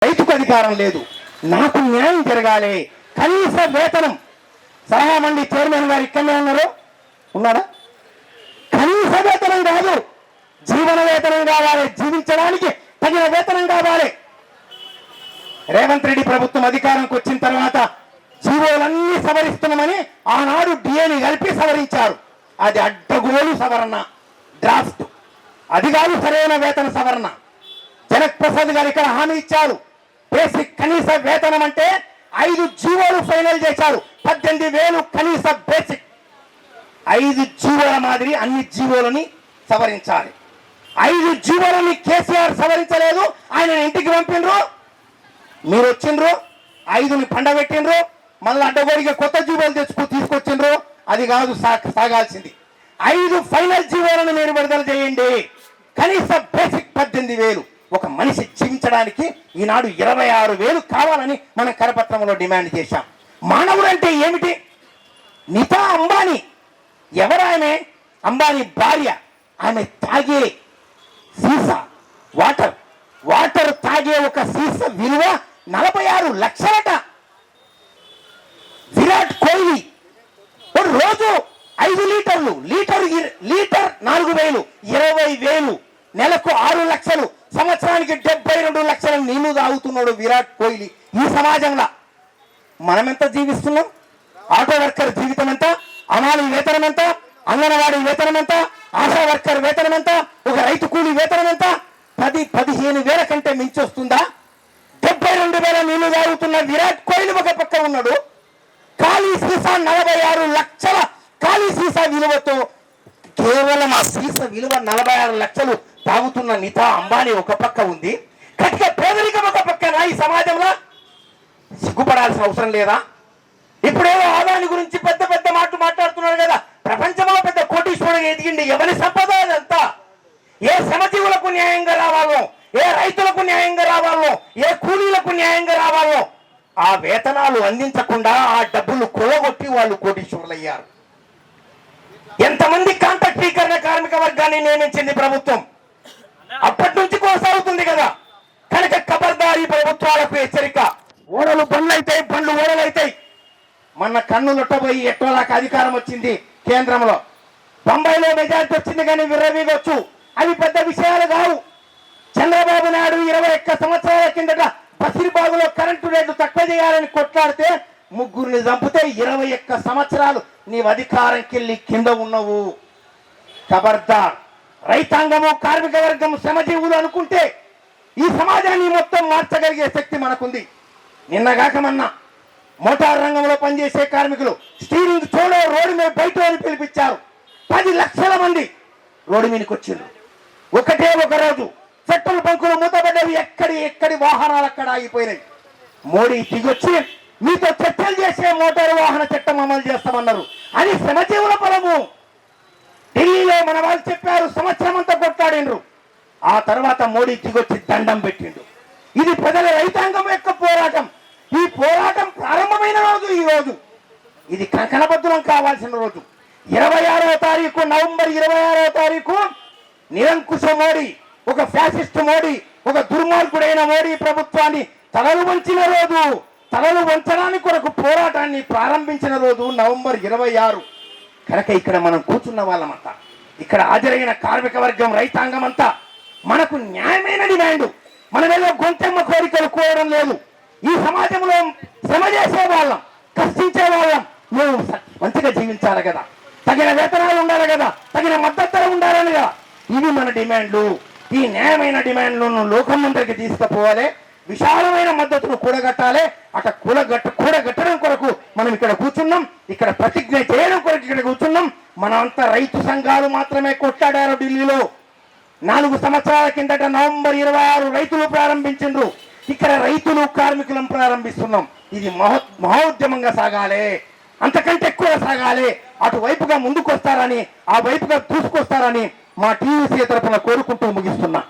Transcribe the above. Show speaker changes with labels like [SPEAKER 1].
[SPEAKER 1] రైతుకు అధికారం లేదు, నాకు న్యాయం జరగాలి, కనీస వేతనం. సలహా మండలి చైర్మన్ గారు ఇక్కడనే ఉన్నారు, ఉన్నారా? కనీస వేతనం కాదు, జీవన వేతనం కావాలి, జీవించడానికి తగిన వేతనం కావాలి. రేవంత్ రెడ్డి ప్రభుత్వం అధికారంకి వచ్చిన తర్వాత జీవోలన్నీ సవరిస్తున్నామని ఆనాడు డిఏని కలిపి సవరించారు. అది అడ్డగోలు సవరణ, డ్రాఫ్ట్. అది కాదు సరైన వేతన సవరణ. జనక్ ప్రసాద్ గారు ఇక్కడ హామీ ఇచ్చారు, బేసిక్ కనీస వేతనం అంటే 5 జీవోలు ఫైనల్ చేశారు. 18,000 కనీస బేసిక్. 5 జీవోల మాదిరి అన్ని జీవోలని సవరించాలి. 5 జీవోలని కేసీఆర్ సవరించలేదు, ఆయన ఇంటికి పంపిండ్రు, మీరు వచ్చిండ్రు, 5ని పండబెట్టిండ్రు, మళ్ళీ అడ్డగోడిగా కొత్త జీవోలు తీసుకొచ్చిండ్రు. అది కాదు సాగాల్సింది. 5 ఫైనల్ జీవోలను మీరు విడుదల చేయండి. కనీస బేసిక్ 18,000. ఒక మనిషి జీవించడానికి ఈనాడు 26,000 కావాలని మనం కరపత్రంలో డిమాండ్ చేశాం. మానవుడు అంటే ఏమిటి? నీతా అంబానీ. ఎవరామె? అంబానీ భార్య. ఆమె తాగే సీసా వాటర్ తాగే ఒక సీసా విలువ 46 లక్షలట. విరాట్ కోహ్లీ రోజు 5 లీటర్లు, లీటర్ 4,000, 20,000, నెలకు 6 లక్షలు, సంవత్సరానికి 72 లక్షల నీళ్లు తాగుతున్నాడు విరాట్ కోహ్లీ. ఈ సమాజంలో మనం ఎంత జీవిస్తున్నాం? ఆటో వర్కర్ జీవితం ఎంత? అమాలి వేతనం ఎంత? అంగన్వాడీ వేతనం ఎంత? ఆశా వర్కర్ వేతనం ఎంత? ఒక రైతు కూలీ వేతనం ఎంత? 10-15,000 కంటే మించి వస్తుందా? 72,000 నీళ్లు తాగుతున్న విరాట్ కోహ్లీ ఒక పక్క ఉన్నాడు. ఖాళీ సీసా 46 లక్షల ఖాళీ సీసా విలువతో, కేవలం ఆ సీసా విలువ 46 లక్షలు తాగుతున్న నీతా అంబానీ ఒక పక్క ఉంది. కటిక పేదరికం ఒక పక్కన. ఈ సమాజంలో సిగ్గుపడాల్సిన అవసరం లేదా? ఇప్పుడేదో ఆదాని గురించి పెద్ద పెద్ద మాట్లాడుతున్నారు కదా. ప్రపంచంలో పెద్ద కోటీశ్వరుడు ఎదిగిండి. ఎవరి సంపద అదంతా? ఏ శ్రమజీవులకు న్యాయంగా రావాలో, ఏ రైతులకు న్యాయంగా రావాలో, ఏ కూలీలకు న్యాయంగా రావాలో ఆ వేతనాలు అందించకుండా ఆ డబ్బులు కొలగొట్టి వాళ్ళు కోటీశ్వరులు అయ్యారు. ఎంతమంది కాంట్రాక్టీకరణ కార్మిక వర్గాన్ని నియమించింది ప్రభుత్వం? అప్పటి నుంచి కొనసాగుతుంది కదా. కనుక ఖబర్దారీ ప్రభుత్వాలకు హెచ్చరిక. ఓడలు బండ్లు అవుతాయి, బండ్లు ఓడలు అవుతాయి. మొన్న కన్నులొట్టబోయి ఎట్టోలాక అధికారం వచ్చింది కేంద్రంలో. బొంబాయిలో మెజార్టీ వచ్చింది కానీ విర్రవీగొచ్చు. అవి పెద్ద విషయాలు కావు. చంద్రబాబు నాయుడు 21 సంవత్సరాల కిందట బసిరిబాగులో కరెంటు రేట్లు తక్కువ చేయాలని కొట్లాడితే 3 చంపితే 21 సంవత్సరాలు నీవు అధికారంకెళ్ళి కింద ఉన్నవు. ఖబర్దార్. రైతాంగము, కార్మిక వర్గము, శ్రమజీవులు అనుకుంటే ఈ సమాజాన్ని మొత్తం మార్చగలిగే శక్తి మనకుంది. నిన్నగాక మొన్న మోటార్ రంగంలో పనిచేసే కార్మికులు స్టీరింగ్ చూడో రోడ్డు మీద బయట పిలిపించారు. 10 లక్షల మంది రోడ్డు మీదకి వచ్చిండ్రు. ఒకటే ఒక రోజు పెట్రోల్ బంకులు మూతపడ్డవి. ఎక్కడి వాహనాలు అక్కడ ఆగిపోయినాయి. మోడీ దిగొచ్చి మీతో చర్చలు చేసే మోటారు వాహన చట్టం అమలు చేస్తామన్నారు. అది శ్రమజీవుల బలము. ఢిల్లీలో మన వాళ్ళు చెప్పారు, సంవత్సరం అంతా కొట్లాడిండ్రు. ఆ తర్వాత మోడీ దిగొచ్చి దండం పెట్టిండు. ఇది ప్రజల రైతాంగం యొక్క పోరాటం. ఈ పోరాటం ప్రారంభమైన రోజు ఈ రోజు. ఇది కంకణబద్ధం కావాల్సిన రోజు. 26వ తారీఖు, నవంబర్ 26వ తారీఖు నిరంకుశ మోడీ, ఒక ఫ్యాసిస్ట్ మోడీ, ఒక దుర్మార్గుడైన మోడీ ప్రభుత్వాన్ని తలలు వంచిన రోజు. తలలు వంచడానికి కొరకు పోరాటాన్ని ప్రారంభించిన రోజు నవంబర్ 26. కనుక ఇక్కడ మనం కూర్చున్న వాళ్ళమంతా, ఇక్కడ హాజరైన కార్మిక వర్గం, రైతాంగం అంతా మనకు న్యాయమైన డిమాండ్. మనం ఏదో గొంతెమ్మ కోరికలు కోరడం లేదు. ఈ సమాజంలో శ్రమ చేసే వాళ్ళం, కష్టించే వాళ్ళం, నువ్వు మంచిగా జీవించాలి కదా, తగిన వేతనాలు ఉండాలి కదా, తగిన మద్దతు ధర ఉండాలని కదా. ఇవి మన డిమాండ్లు. ఈ న్యాయమైన డిమాండ్లను లోకం ముందరికి తీసుకుపోవాలి. విశాలమైన మద్దతును కూడగట్టాలి. కూడగట్టడం కొరకు మనం ఇక్కడ కూర్చున్నాం. ఇక్కడ ప్రతిజ్ఞ చేయడం కొరకు ఇక్కడ కూర్చున్నాం. మనమంతా రైతు సంఘాలు మాత్రమే కొట్లాడారు. ఢిల్లీలో 4 సంవత్సరాల కిందట నవంబర్ 26 రైతులు ప్రారంభించిండ్రు. ఇక్కడ రైతులు, కార్మికులను ప్రారంభిస్తున్నాం. ఇది మహోద్యమంగా సాగాలి, అంతకంటే ఎక్కువ సాగాలి. అటువైపుగా ముందుకు వస్తారని, ఆ వైపుగా దూసుకొస్తారని మా టీయూసీ తరఫున కోరుకుంటూ ముగిస్తున్నా.